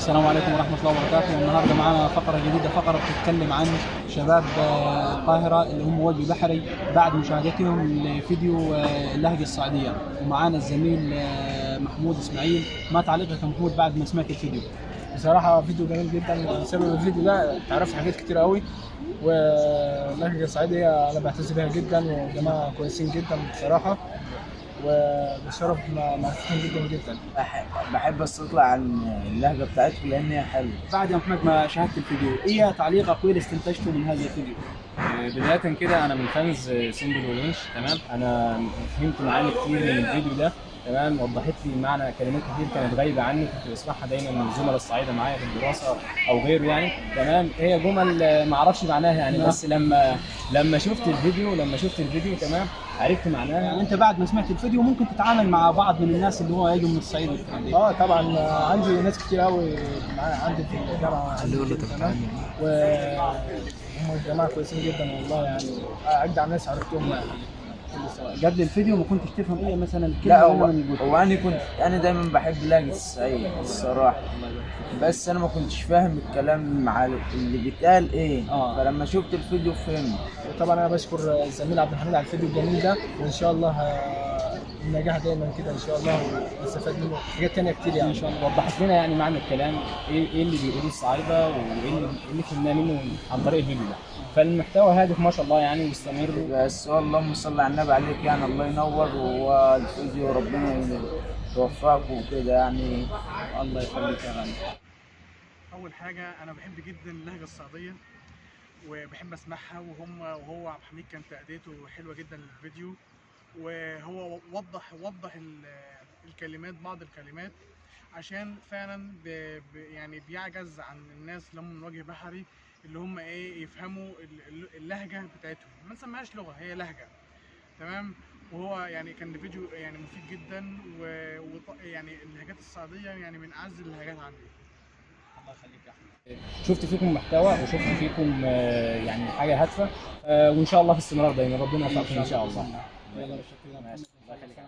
السلام عليكم ورحمة الله وبركاته. النهارده معانا فقرة جديدة، فقرة بتتكلم عن شباب القاهرة اللي هم وجه بحري بعد مشاهدتهم لفيديو اللهجة الصعيدية. ومعانا الزميل محمود اسماعيل. ما تعليقك يا محمود بعد ما سمعت الفيديو؟ بصراحة فيديو جميل جدا. بسبب الفيديو ده اتعرفت حاجات كتير قوي، واللهجة الصعيدية أنا بعتز بيها جدا، وجماعة كويسين جدا بصراحة، وبالشرف معرفتهم جدا جدا. بحب استطلع عن اللهجة بتاعتكم لأن هي حلوة. بعد يا محمد ما شاهدت الفيديو، ايه تعليقك وايه اللي استنتجته من هذا الفيديو؟ بداية كده أنا من فانز سيمبل والونش، تمام. أنا فهمت معاني كتير من الفيديو ده، تمام. وضحت لي معنى كلمات كتير كانت غايبة عني، كنت بسمعها دايما من الزملاء الصعايدة معايا في الدراسة أو غيره يعني، تمام. هي جمل ما أعرفش معناها يعني، بس لما شفت الفيديو تمام عرفت معناها. يعني انت بعد ما سمعت الفيديو ممكن تتعامل مع بعض من الناس اللي هو يجوا من الصعيد والكلام ده؟ طبعا عندي ناس كتير قوي عندي في الجامعة، وهم جماعة كويسين جدا والله، يعني أجدع ناس عرفتهم يعني. قبل الفيديو ما كنتش تفهم ايه مثلا الكلمه لا، اللي أنا دايما بحب لهجة الصعيد الصراحة، بس أنا ما كنتش فاهم الكلام مع اللي بيتقال إيه. فلما شفت الفيديو فهمت. طبعا أنا بشكر الزميل عبد الحميد على الفيديو الجميل ده، وإن شاء الله النجاح دايما كده ان شاء الله، ونستفاد منه حاجات تانية كتير يعني. ان شاء الله. وضحت لنا يعني معنى الكلام، ايه اللي بيقولوه الصعايده، وايه اللي فهمناه منه عن طريق الفيديو ده. فالمحتوى هادف ما شاء الله يعني، واستمر. بس اللهم صل على النبي عليك، يعني الله ينور، والفيديو ربنا يوفقكم وكده يعني. الله يخليك يا غالي. اول حاجه انا بحب جدا اللهجه الصعيديه وبحب اسمعها، وهو عبد الحميد كان تأديته حلوه جدا للفيديو، وهو وضح الكلمات، بعض الكلمات، عشان فعلا يعني بيعجز عن الناس اللي هم من وجه بحري، اللي هم يفهموا اللهجه بتاعتهم. ما نسميهاش لغه، هي لهجه، تمام. وهو يعني كان فيديو يعني مفيد جدا، يعني اللهجات الصعيديه يعني من اعز اللهجات عندي. الله يخليك يا احمد. شفت فيكم محتوى، وشفت فيكم يعني حاجه هادفه، وان شاء الله في استمرار دايما. ربنا يوفقكم ان شاء الله. يلا بالشكر. ماشي. الله يخليك.